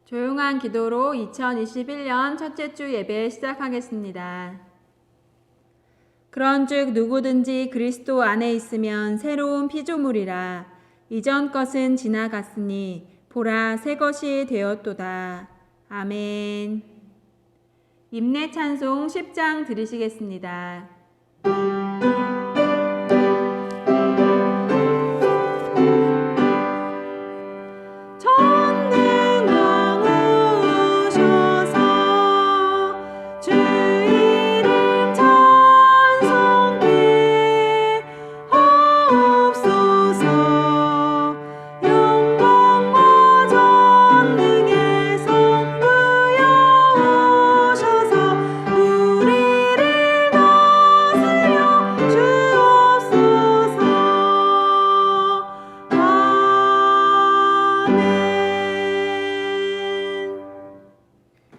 조용한 기도로 2021년 첫째 주 예배 시작하겠습니다. 그런즉 누구든지 그리스도 안에 있으면 새로운 피조물이라. 이전 것은 지나갔으니 보라 새 것이 되었도다. 아멘. 임내 찬송 10장 들으시겠습니다.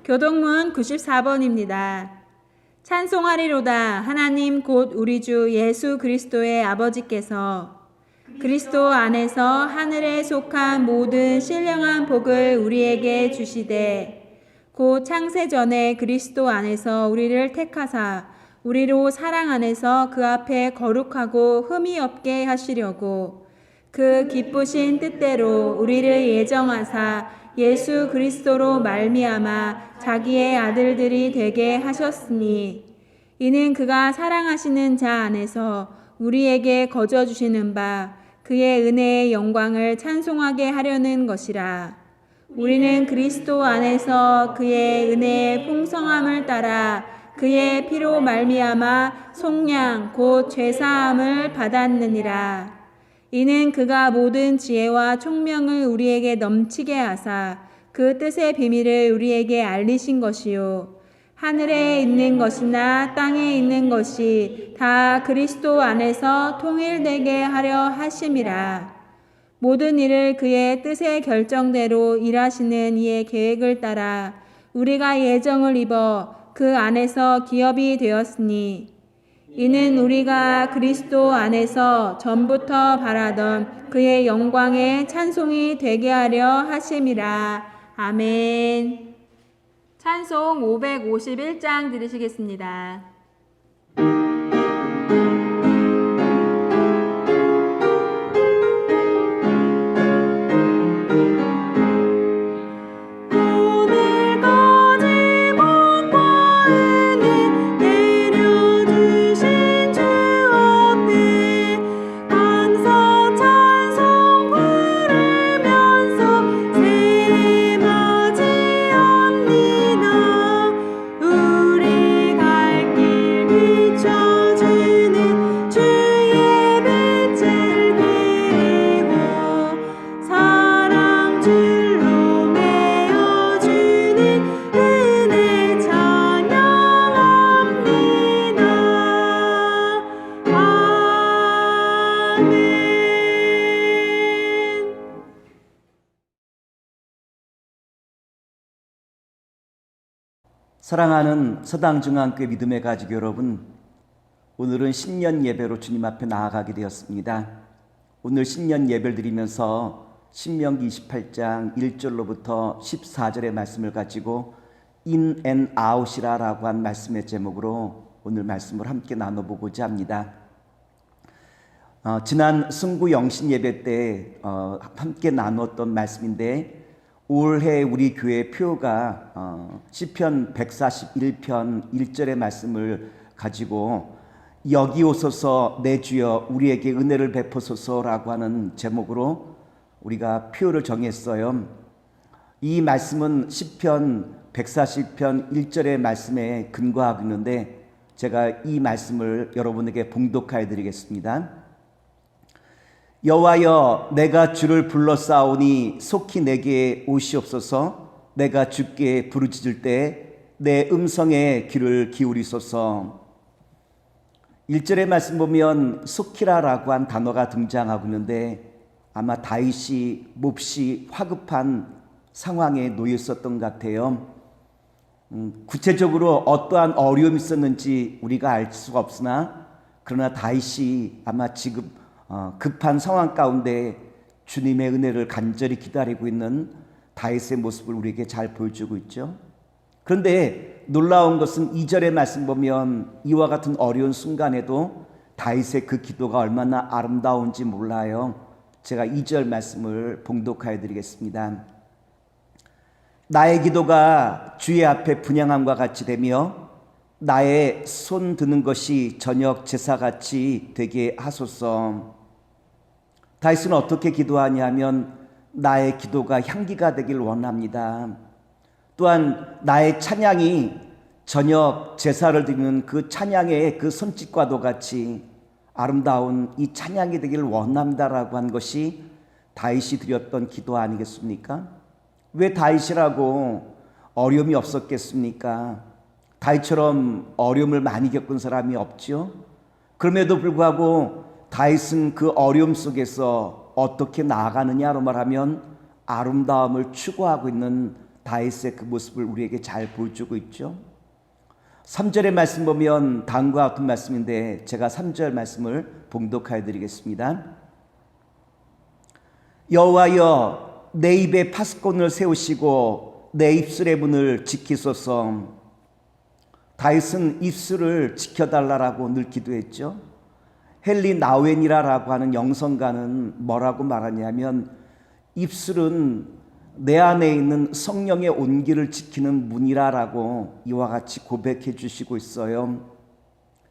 교동문 94번입니다. 찬송하리로다. 하나님 곧 우리 주 예수 그리스도의 아버지께서 그리스도 안에서 하늘에 속한 모든 신령한 복을 우리에게 주시되 곧 창세 전에 그리스도 안에서 우리를 택하사 우리로 사랑 안에서 그 앞에 거룩하고 흠이 없게 하시려고 그 기쁘신 뜻대로 우리를 예정하사 예수 그리스도로 말미암아 자기의 아들들이 되게 하셨으니 이는 그가 사랑하시는 자 안에서 우리에게 거저 주시는 바 그의 은혜의 영광을 찬송하게 하려는 것이라. 우리는 그리스도 안에서 그의 은혜의 풍성함을 따라 그의 피로 말미암아 속량 곧 죄사함을 받았느니라. 이는 그가 모든 지혜와 총명을 우리에게 넘치게 하사 그 뜻의 비밀을 우리에게 알리신 것이요 하늘에 있는 것이나 땅에 있는 것이 다 그리스도 안에서 통일되게 하려 하심이라. 모든 일을 그의 뜻의 결정대로 일하시는 이의 계획을 따라 우리가 예정을 입어 그 안에서 기업이 되었으니 이는 우리가 그리스도 안에서 전부터 바라던 그의 영광의 찬송이 되게 하려 하심이라. 아멘. 찬송 551장 들으시겠습니다. 사랑하는 서당중앙교회 믿음의 가족 여러분, 오늘은 신년 예배로 주님 앞에 나아가게 되었습니다. 오늘 신년 예배를 드리면서 신명기 28장 1절로부터 14절의 말씀을 가지고 In and Out이라 라고 한 말씀의 제목으로 오늘 말씀을 함께 나눠보고자 합니다. 지난 승구 영신 예배 때 함께 나누었던 말씀인데 올해 우리 교회 표가 시편 141편 1절의 말씀을 가지고 여기 오소서 내 주여 우리에게 은혜를 베푸소서라고 하는 제목으로 우리가 표를 정했어요. 이 말씀은 시편 140편 1절의 말씀에 근거하고 있는데 제가 이 말씀을 여러분에게 봉독하여 드리겠습니다. 여호와여 내가 주를 불러싸오니 속히 내게 오시옵소서. 내가 주께 부르짖을 때 내 음성에 귀를 기울이소서. 1절의 말씀 보면 속히라라고 한 단어가 등장하고 있는데 아마 다윗이 몹시 화급한 상황에 놓여 있었던 것 같아요. 구체적으로 어떠한 어려움이 있었는지 우리가 알 수가 없으나 그러나 다윗이 아마 지금 급한 상황 가운데 주님의 은혜를 간절히 기다리고 있는 다윗의 모습을 우리에게 잘 보여주고 있죠. 그런데 놀라운 것은 2절의 말씀 보면 이와 같은 어려운 순간에도 다윗의 그 기도가 얼마나 아름다운지 몰라요. 제가 2절 말씀을 봉독하여 드리겠습니다. 나의 기도가 주의 앞에 분향함과 같이 되며 나의 손 드는 것이 저녁 제사같이 되게 하소서. 다윗은 어떻게 기도하냐면 나의 기도가 향기가 되길 원합니다. 또한 나의 찬양이 저녁 제사를 드리는 그 찬양의 그 손짓과도 같이 아름다운 이 찬양이 되기를 원합니다라고 한 것이 다윗이 드렸던 기도 아니겠습니까? 왜 다윗이라고 어려움이 없었겠습니까? 다윗처럼 어려움을 많이 겪은 사람이 없죠. 그럼에도 불구하고 다윗은 그 어려움 속에서 어떻게 나아가느냐로 말하면 아름다움을 추구하고 있는 다윗의 그 모습을 우리에게 잘 보여주고 있죠. 3절의 말씀 보면 다음과 같은 말씀인데 제가 3절 말씀을 봉독하여 드리겠습니다. 여호와여 내 입에 파수꾼을 세우시고 내 입술의 문을 지키소서. 다윗은 입술을 지켜달라고 늘 기도했죠. 헨리 나우엔이라고 하는 영성가는 뭐라고 말하냐면 입술은 내 안에 있는 성령의 온기를 지키는 문이라고 이와 같이 고백해 주시고 있어요.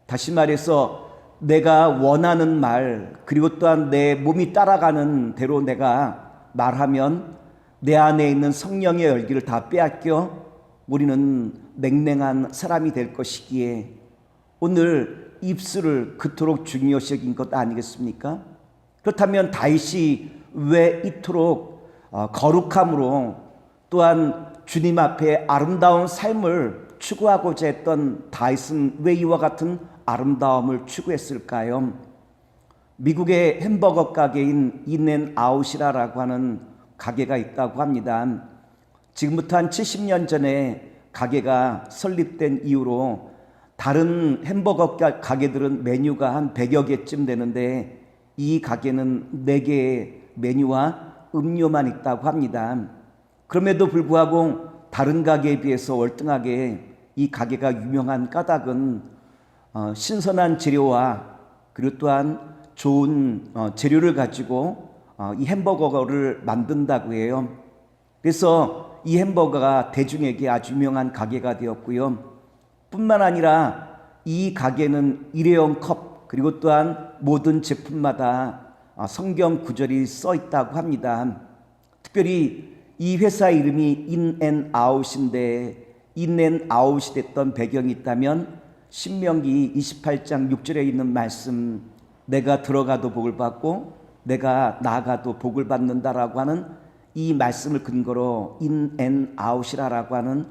다시 말해서 내가 원하는 말 그리고 또한 내 몸이 따라가는 대로 내가 말하면 내 안에 있는 성령의 열기를 다 빼앗겨 우리는 냉랭한 사람이 될 것이기에 오늘 입술을 그토록 중요시 여긴 것 아니겠습니까? 그렇다면 다윗이 왜 이토록 거룩함으로 또한 주님 앞에 아름다운 삶을 추구하고자 했던 다윗은 왜 이와 같은 아름다움을 추구했을까요? 미국의 햄버거 가게인 인앤아웃이라고 하는 가게가 있다고 합니다. 지금부터 한 70년 전에 가게가 설립된 이후로 다른 햄버거 가게들은 메뉴가 한 100여 개쯤 되는데 이 가게는 4개의 메뉴와 음료만 있다고 합니다. 그럼에도 불구하고 다른 가게에 비해서 월등하게 이 가게가 유명한 까닭은 신선한 재료와 그리고 또한 좋은 재료를 가지고 이 햄버거를 만든다고 해요. 그래서 이 햄버거가 대중에게 아주 유명한 가게가 되었고요. 뿐만 아니라 이 가게는 일회용 컵 그리고 또한 모든 제품마다 성경 구절이 써 있다고 합니다. 특별히 이 회사 이름이 인앤아웃인데 인앤아웃이 됐던 배경이 있다면 신명기 28장 6절에 있는 말씀 내가 들어가도 복을 받고 내가 나가도 복을 받는다라고 하는 이 말씀을 근거로 인앤아웃이라고 하는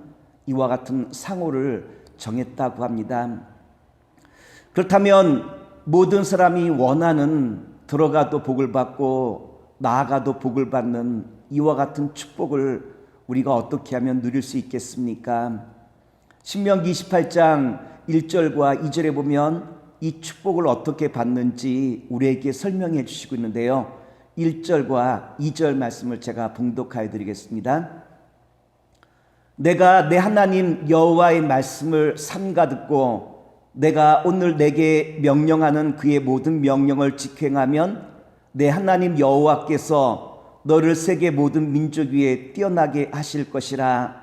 이와 같은 상호를 정했다고 합니다. 그렇다면 모든 사람이 원하는 들어가도 복을 받고 나아가도 복을 받는 이와 같은 축복을 우리가 어떻게 하면 누릴 수 있겠습니까? 신명기 28장 1절과 2절에 보면 이 축복을 어떻게 받는지 우리에게 설명해 주시고 있는데요. 1절과 2절 말씀을 제가 봉독하여 드리겠습니다. 내가 내 하나님 여호와의 말씀을 삼가 듣고 내가 오늘 내게 명령하는 그의 모든 명령을 직행하면 내 하나님 여호와께서 너를 세계 모든 민족 위에 뛰어나게 하실 것이라.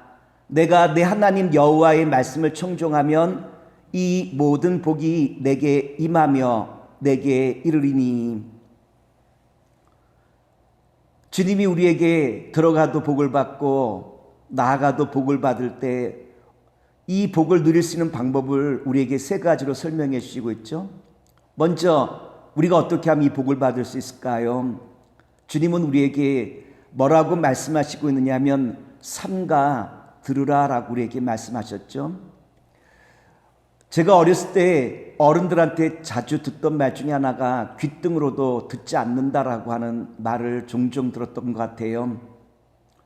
내가 내 하나님 여호와의 말씀을 청종하면 이 모든 복이 내게 임하며 내게 이르리니. 주님이 우리에게 들어가도 복을 받고 나아가도 복을 받을 때 이 복을 누릴 수 있는 방법을 우리에게 3가지로 설명해 주시고 있죠. 먼저 우리가 어떻게 하면 이 복을 받을 수 있을까요? 주님은 우리에게 뭐라고 말씀하시고 있느냐 하면 삼가 들으라라고 우리에게 말씀하셨죠. 제가 어렸을 때 어른들한테 자주 듣던 말 중에 하나가 귓등으로도 듣지 않는다라고 하는 말을 종종 들었던 것 같아요.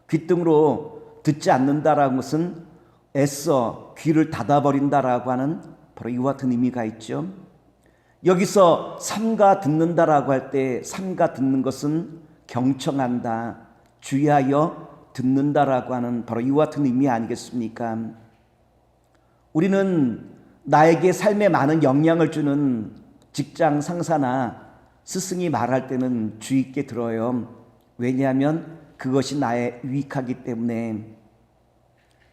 귓등으로 듣지 않는다라는 것은 애써 귀를 닫아버린다라고 하는 바로 이와 같은 의미가 있죠. 여기서 삼가 듣는다라고 할 때 삼가 듣는 것은 경청한다, 주의하여 듣는다라고 하는 바로 이와 같은 의미 아니겠습니까? 우리는 나에게 삶에 많은 영향을 주는 직장 상사나 스승이 말할 때는 주의 있게 들어요. 왜냐하면 그것이 나의 유익하기 때문에.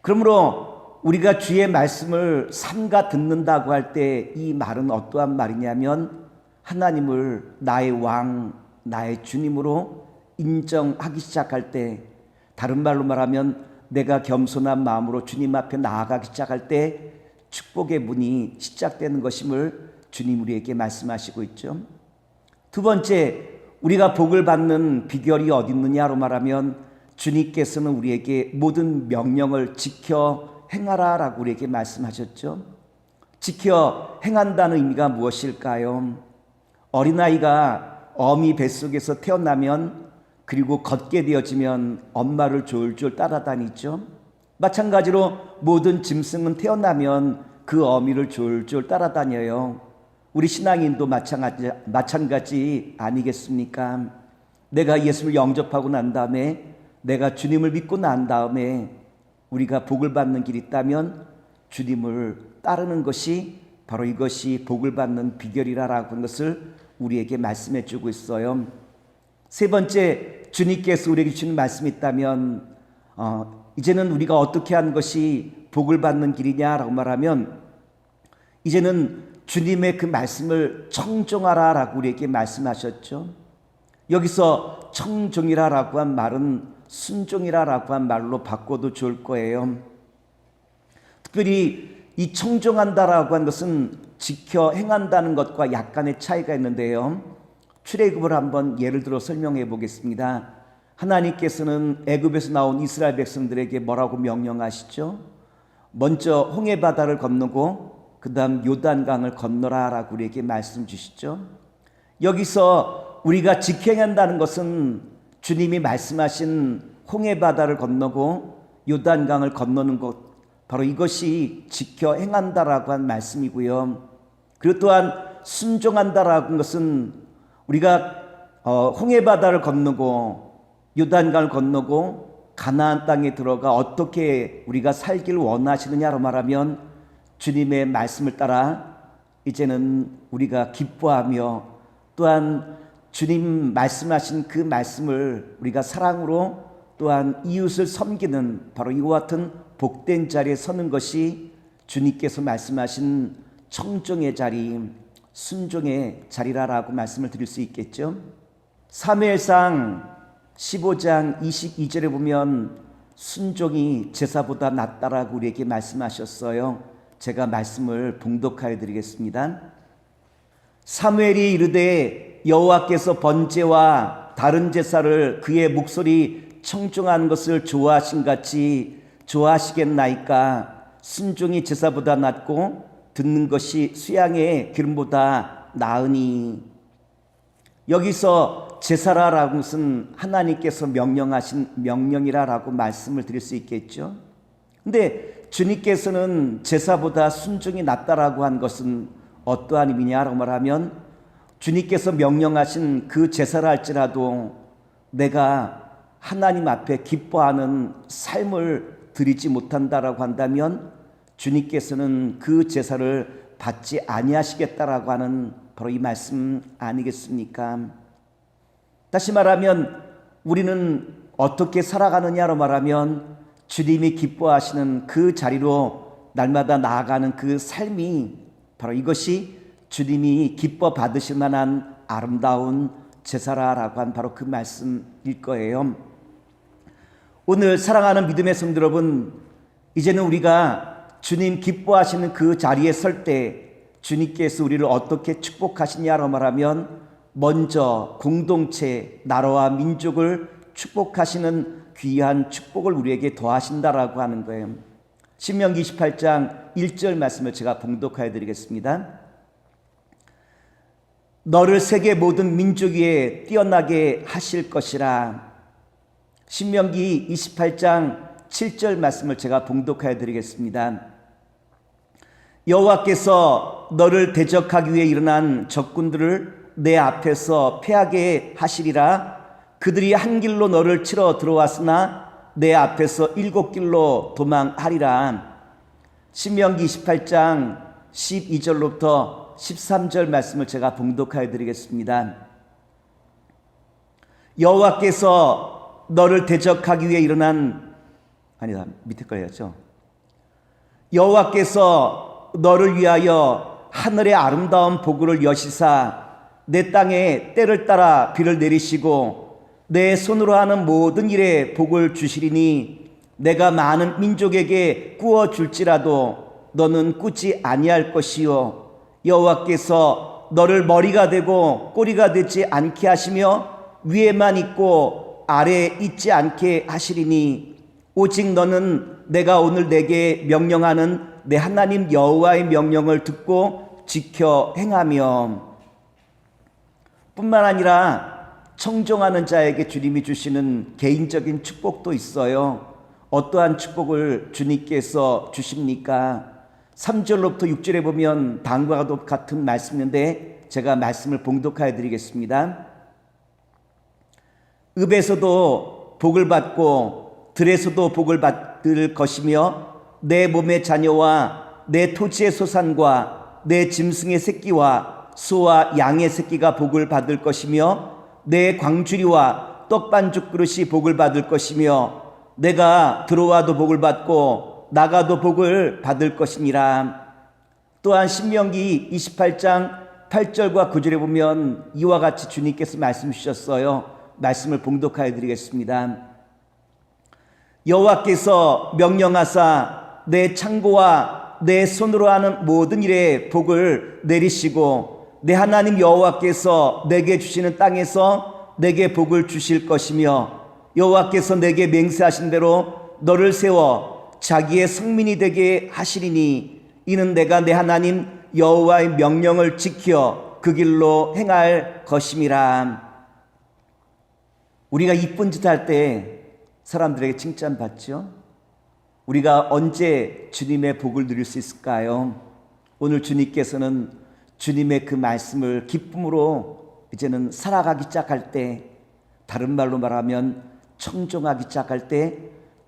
그러므로 우리가 주의 말씀을 삼가 듣는다고 할 때 이 말은 어떠한 말이냐면 하나님을 나의 왕, 나의 주님으로 인정하기 시작할 때, 다른 말로 말하면 내가 겸손한 마음으로 주님 앞에 나아가기 시작할 때 축복의 문이 시작되는 것임을 주님 우리에게 말씀하시고 있죠. 두 번째, 우리가 복을 받는 비결이 어디 있느냐로 말하면 주님께서는 우리에게 모든 명령을 지켜 행하라라고 우리에게 말씀하셨죠. 지켜 행한다는 의미가 무엇일까요? 어린아이가 어미 뱃속에서 태어나면 그리고 걷게 되어지면 엄마를 졸졸 따라다니죠. 마찬가지로 모든 짐승은 태어나면 그 어미를 졸졸 따라다녀요. 우리 신앙인도 마찬가지 아니겠습니까? 내가 예수를 영접하고 난 다음에, 내가 주님을 믿고 난 다음에 우리가 복을 받는 길이 있다면 주님을 따르는 것이 바로 이것이 복을 받는 비결이라고 하는 것을 우리에게 말씀해 주고 있어요. 세 번째, 주님께서 우리에게 주는 말씀이 있다면 이제는 우리가 어떻게 하는 것이 복을 받는 길이냐라고 말하면, 이제는 주님의 그 말씀을 청종하라라고 우리에게 말씀하셨죠. 여기서 청종이라라고 한 말은 순종이라라고 한 말로 바꿔도 좋을 거예요. 특별히 이 청종한다라고 한 것은 지켜 행한다는 것과 약간의 차이가 있는데요. 출애굽을 한번 예를 들어 설명해 보겠습니다. 하나님께서는 애굽에서 나온 이스라엘 백성들에게 뭐라고 명령하시죠? 먼저 홍해 바다를 건너고 그 다음 요단강을 건너라라고 우리에게 말씀 주시죠. 여기서 우리가 지켜 행한다는 것은 주님이 말씀하신 홍해 바다를 건너고 요단강을 건너는 것, 바로 이것이 지켜 행한다라고 한 말씀이고요. 그리고 또한 순종한다라고 하는 것은 우리가 홍해 바다를 건너고 요단강을 건너고 가나안 땅에 들어가 어떻게 우리가 살기를 원하시느냐로 말하면 주님의 말씀을 따라 이제는 우리가 기뻐하며 또한 주님 말씀하신 그 말씀을 우리가 사랑으로 또한 이웃을 섬기는 바로 이와 같은 복된 자리에 서는 것이 주님께서 말씀하신 청종의 자리, 순종의 자리라고 말씀을 드릴 수 있겠죠. 사무엘상 15장 22절에 보면 순종이 제사보다 낫다라고 우리에게 말씀하셨어요. 제가 말씀을 봉독하여 드리겠습니다. 사무엘이 이르되 여호와께서 번제와 다른 제사를 그의 목소리 청종하는 것을 좋아하신 같이 좋아하시겠나이까. 순종이 제사보다 낫고 듣는 것이 수양의 기름보다 나으니. 여기서 제사라라는 것은 하나님께서 명령하신 명령이라라고 말씀을 드릴 수 있겠죠. 근데 주님께서는 제사보다 순종이 낫다라고 한 것은 어떠한 의미냐라고 말하면, 주님께서 명령하신 그 제사라 할지라도 내가 하나님 앞에 기뻐하는 삶을 드리지 못한다라고 한다면 주님께서는 그 제사를 받지 아니하시겠다라고 하는 바로 이 말씀 아니겠습니까? 다시 말하면 우리는 어떻게 살아가느냐로 말하면 주님이 기뻐하시는 그 자리로 날마다 나아가는 그 삶이 바로 이것이 주님이 기뻐 받으실 만한 아름다운 제사라고 한 바로 그 말씀일 거예요. 오늘 사랑하는 믿음의 성도 여러분, 이제는 우리가 주님 기뻐하시는 그 자리에 설 때 주님께서 우리를 어떻게 축복하시냐로 말하면 먼저 공동체, 나라와 민족을 축복하시는 귀한 축복을 우리에게 더하신다라고 하는 거예요. 신명기 28장 1절 말씀을 제가 봉독하여 드리겠습니다. 너를 세계 모든 민족 위에 뛰어나게 하실 것이라. 신명기 28장 7절 말씀을 제가 봉독하여 드리겠습니다. 여호와께서 너를 대적하기 위해 일어난 적군들을 내 앞에서 패하게 하시리라. 그들이 한 길로 너를 치러 들어왔으나 내 앞에서 7길로 도망하리라. 신명기 28장 12절로부터 13절 말씀을 제가 봉독하여 드리겠습니다. 여호와께서 너를 대적하기 위해 일어난, 아니다, 밑에 거 해야죠. 여호와께서 너를 위하여 하늘의 아름다운 복을 여시사 내 땅에 때를 따라 비를 내리시고 내 손으로 하는 모든 일에 복을 주시리니 내가 많은 민족에게 꾸어 줄지라도 너는 꾸지 아니할 것이요 여호와께서 너를 머리가 되고 꼬리가 되지 않게 하시며 위에만 있고 아래에 있지 않게 하시리니 오직 너는 내가 오늘 내게 명령하는 내 하나님 여호와의 명령을 듣고 지켜 행하며, 뿐만 아니라 청종하는 자에게 주님이 주시는 개인적인 축복도 있어요. 어떠한 축복을 주님께서 주십니까? 3절로부터 6절에 보면 다음과 같은 말씀인데 제가 말씀을 봉독하여 드리겠습니다. 읍에서도 복을 받고 들에서도 복을 받을 것이며 내 몸의 자녀와 내 토지의 소산과 내 짐승의 새끼와 소와 양의 새끼가 복을 받을 것이며 내 광주리와 떡반죽 그릇이 복을 받을 것이며 내가 들어와도 복을 받고 나가도 복을 받을 것이니라. 또한 신명기 28장 8절과 9절에 보면 이와 같이 주님께서 말씀 주셨어요. 말씀을 봉독하여 드리겠습니다. 여호와께서 명령하사 내 창고와 내 손으로 하는 모든 일에 복을 내리시고 내 하나님 여호와께서 내게 주시는 땅에서 내게 복을 주실 것이며 여호와께서 내게 맹세하신 대로 너를 세워 자기의 성민이 되게 하시리니 이는 내가 내 하나님 여호와의 명령을 지켜 그 길로 행할 것임이라. 우리가 이쁜 짓 할 때 사람들에게 칭찬받죠? 우리가 언제 주님의 복을 누릴 수 있을까요? 오늘 주님께서는 주님의 그 말씀을 기쁨으로 이제는 살아가기 시작할 때, 다른 말로 말하면 청종하기 시작할 때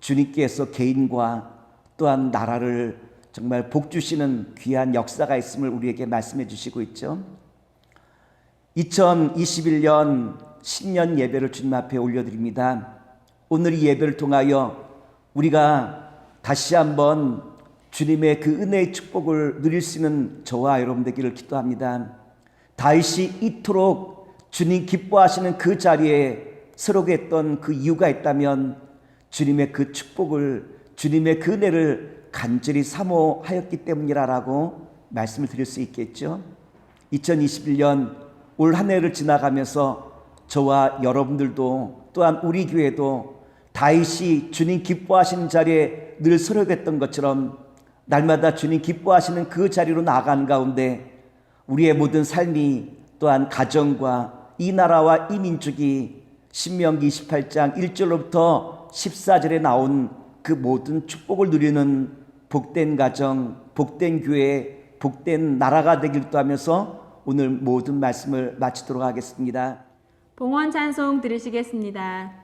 주님께서 개인과 또한 나라를 정말 복 주시는 귀한 역사가 있음을 우리에게 말씀해 주시고 있죠. 2021년 신년 예배를 주님 앞에 올려드립니다. 오늘 이 예배를 통하여 우리가 다시 한번 주님의 그 은혜의 축복을 누릴 수 있는 저와 여러분 되기를 기도합니다. 다윗이 이토록 주님 기뻐하시는 그 자리에 서로게 했던 그 이유가 있다면 주님의 그 축복을, 주님의 그 은혜를 간절히 사모하였기 때문이라고 말씀을 드릴 수 있겠죠. 2021년 올 한 해를 지나가면서 저와 여러분들도 또한 우리 교회도 다윗이 주님 기뻐하시는 자리에 늘 서려했던 것처럼 날마다 주님 기뻐하시는 그 자리로 나아가는 가운데 우리의 모든 삶이 또한 가정과 이 나라와 이 민족이 신명기 28장 1절로부터 14절에 나온 그 모든 축복을 누리는 복된 가정, 복된 교회, 복된 나라가 되길 기도하면서 오늘 모든 말씀을 마치도록 하겠습니다. 봉헌 찬송 들으시겠습니다.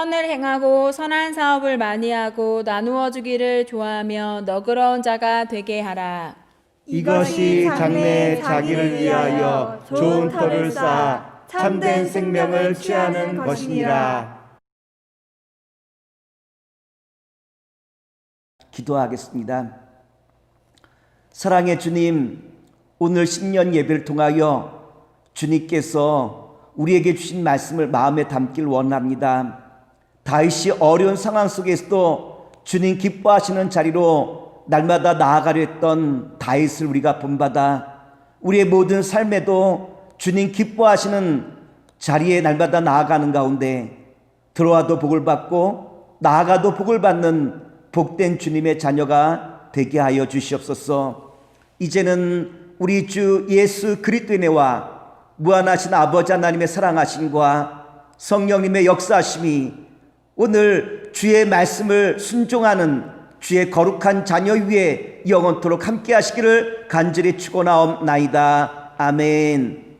선을 행하고 선한 사업을 많이 하고 나누어 주기를 좋아하며 너그러운 자가 되게 하라. 이것이 장래에 자기를 위하여 좋은 터를 쌓아 참된 생명을 취하는 것이니라. 기도하겠습니다. 사랑의 주님, 오늘 신년 예배를 통하여 주님께서 우리에게 주신 말씀을 마음에 담길 원합니다. 다윗이 어려운 상황 속에서도 주님 기뻐하시는 자리로 날마다 나아가려 했던 다윗을 우리가 본받아 우리의 모든 삶에도 주님 기뻐하시는 자리에 날마다 나아가는 가운데 들어와도 복을 받고 나아가도 복을 받는 복된 주님의 자녀가 되게 하여 주시옵소서. 이제는 우리 주 예수 그리스도의 은혜와 무한하신 아버지 하나님의 사랑하심과 성령님의 역사하심이 오늘 주의 말씀을 순종하는 주의 거룩한 자녀 위에 영원토록 함께 하시기를 간절히 축원하옵나이다. 아멘.